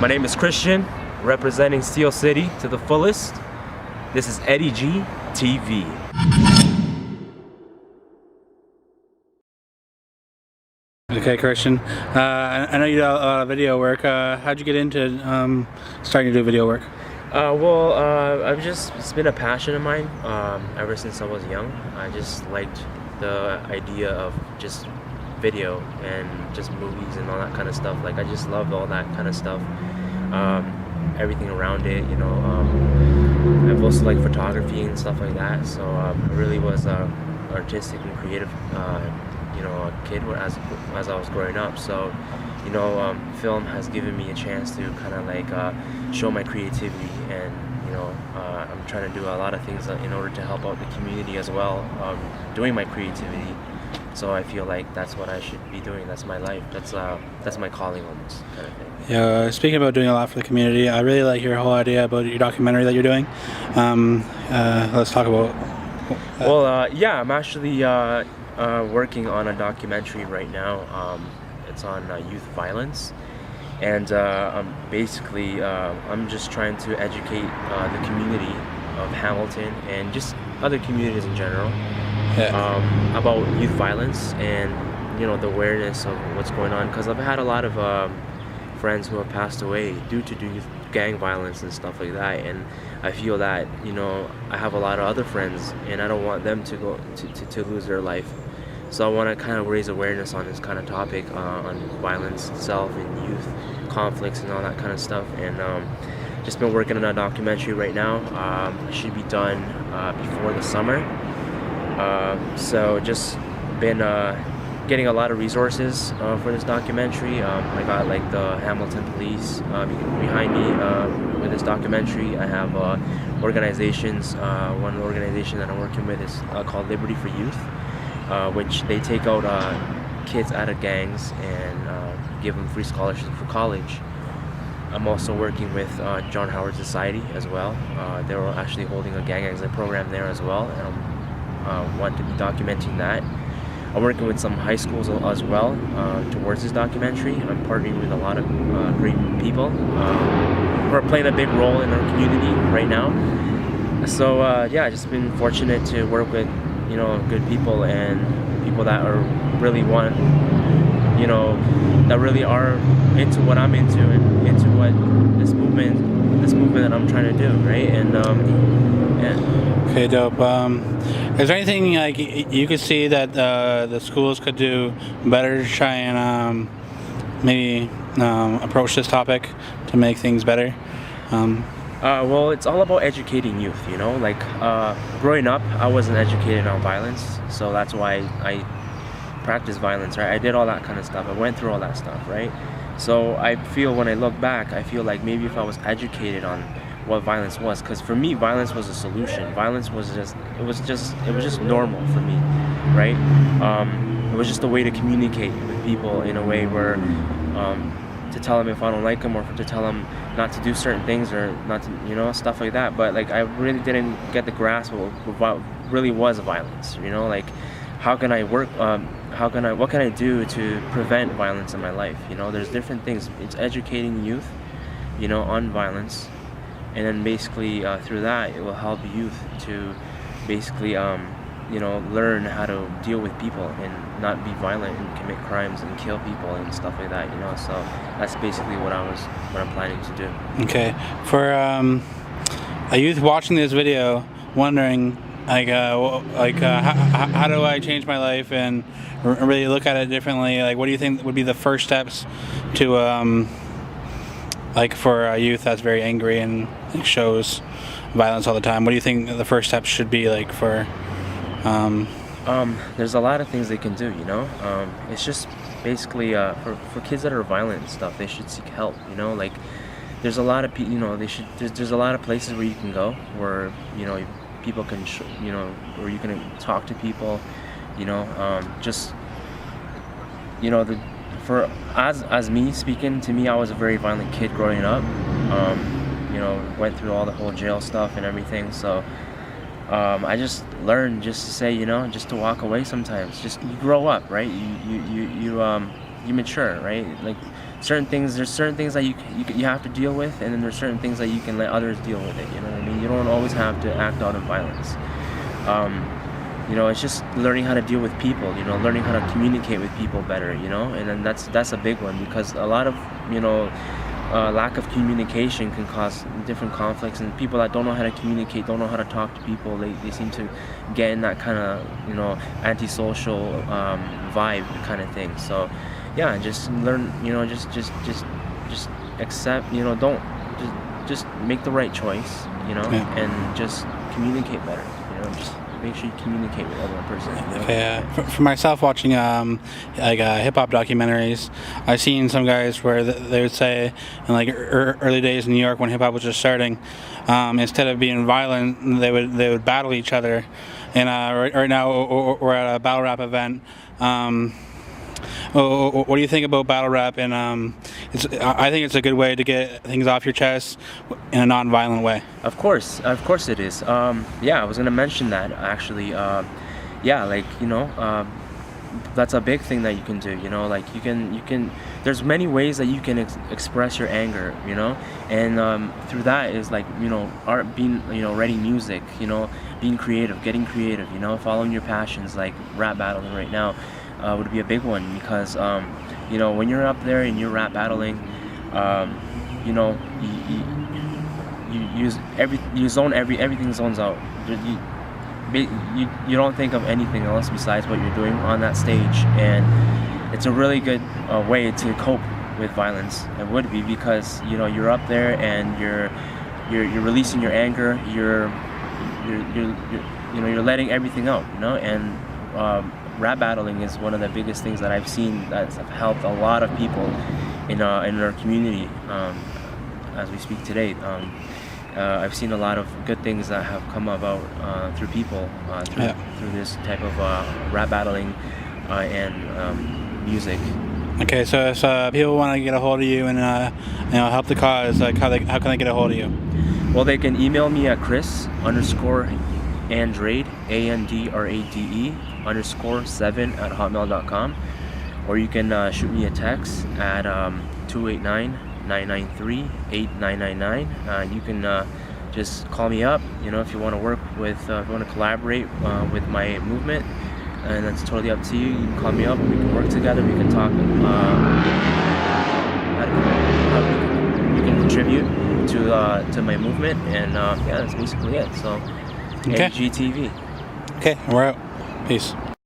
My name is Christian, representing Steel City to the fullest. This is Eddie G TV. Okay, Christian. I know you do a lot of video work. How'd you get into starting to do video work? It's been a passion of mine ever since I was young. I just liked the idea of just video and just movies and all that kind of stuff. Like, I just loved all that kind of stuff, everything around it, you know. I've also liked photography and stuff like that, so I really was artistic and creative, you know, a kid as I was growing up. So, you know, film has given me a chance to kind of like show my creativity, and you know, I'm trying to do a lot of things in order to help out the community as well, doing my creativity. So I feel like that's what I should be doing. That's my life. That's my calling, almost, kind of thing. Yeah. Speaking about doing a lot for the community, I really like your whole idea about your documentary that you're doing. Let's talk about. Yeah, I'm actually working on a documentary right now. It's on youth violence, and I'm just trying to educate the community of Hamilton and just other communities in general. Yeah. About youth violence and, you know, the awareness of what's going on, because I've had a lot of friends who have passed away due to youth gang violence and stuff like that, and I feel that, you know, I have a lot of other friends and I don't want them to go to lose their life. So I want to kind of raise awareness on this kind of topic, on violence itself and youth conflicts and all that kind of stuff, and just been working on a documentary right now. It should be done before the summer. So just been getting a lot of resources for this documentary. I got like the Hamilton Police behind me with this documentary. I have organizations. One organization that I'm working with is called Liberty for Youth, which they take out kids out of gangs and give them free scholarships for college. I'm also working with John Howard Society as well. They were actually holding a gang exit program there as well, and want to be documenting that. I'm working with some high schools as well towards this documentary. I'm partnering with a lot of great people who are playing a big role in our community right now. So yeah, I've just been fortunate to work with, you know, good people and people that are really you know, that really are into what I'm into and into what this movement that I'm trying to do, right? And Okay, dope. Is there anything like you could see that the schools could do better to try and maybe approach this topic to make things better? Well, it's all about educating youth, you know? Like, growing up, I wasn't educated on violence, so that's why I practiced violence, right? I did all that kind of stuff. I went through all that stuff, right? So I feel, when I look back, I feel like maybe if I was educated on what violence was, because for me, violence was a solution. Violence was just normal for me, right? It was just a way to communicate with people in a way where to tell them if I don't like them, or to tell them not to do certain things, or not to, you know, stuff like that. But like, I really didn't get the grasp of what really was violence, you know? Like, how can I work, what can I do to prevent violence in my life? You know, there's different things. It's educating youth, you know, on violence, and then basically through that, it will help youth to basically you know, learn how to deal with people and not be violent and commit crimes and kill people and stuff like that, you know. So that's basically what I'm planning to do. Okay, for a youth watching this video, wondering like how do I change my life and really look at it differently? Like, what do you think would be the first steps to like for a youth that's very angry and shows violence all the time? What do you think the first steps should be, like, for there's a lot of things they can do, you know. It's just basically for kids that are violent and stuff, they should seek help, you know. Like, there's a lot of you know, there's a lot of places where you can go where, you know, people can you know, where you can talk to people, you know. Just, you know, as me speaking, to me, I was a very violent kid growing up. You know, went through all the whole jail stuff and everything, so I just learned just to say, you know, just to walk away sometimes. Just, you grow up, right? You mature, right? Like, there's certain things that you have to deal with, and then there's certain things that you can let others deal with it. You know what I mean? You don't always have to act out in violence. It's just learning how to deal with people, learning how to communicate with people better, and then that's a big one, because a lot of, lack of communication can cause different conflicts, and people that don't know how to communicate, don't know how to talk to people, they seem to get in that kind of, antisocial vibe kind of thing. So yeah, just learn, just accept, don't, just make the right choice, Yeah. and just communicate better, just make sure you communicate with the other person. Okay, for myself, watching hip hop documentaries, I've seen some guys where they would say in like early days in New York when hip hop was just starting, instead of being violent, they would battle each other. And right now we're at a battle rap event. What do you think about battle rap? And I think it's a good way to get things off your chest in a non-violent way. Of course it is. I was gonna mention that actually. That's a big thing that you can do. Like you can. There's many ways that you can express your anger. And through that is like art, being writing music. Being creative, getting creative. Following your passions, like rap battling right now. Would be a big one, because when you're up there and you're rap battling, everything zones out. You don't think of anything else besides what you're doing on that stage, and it's a really good way to cope with violence. It would be, because you're up there and you're releasing your anger, you're letting everything out, and rap battling is one of the biggest things that I've seen that's helped a lot of people in our community as we speak today. I've seen a lot of good things that have come about through people through this type of rap battling and music. Okay, so if people want to get a hold of you and help the cause, like how can they get a hold of you? Well, they can email me at Chris_Andrade, ANDRADE _7@hotmail.com, or you can shoot me a text at 289-993-8999. You can just call me up, if you want to work with, if you want to collaborate with my movement, and that's totally up to you. You can call me up, we can work together, we can talk, how we can contribute to my movement, and that's basically it. So, Okay. AGTV. Okay, we're out. Peace.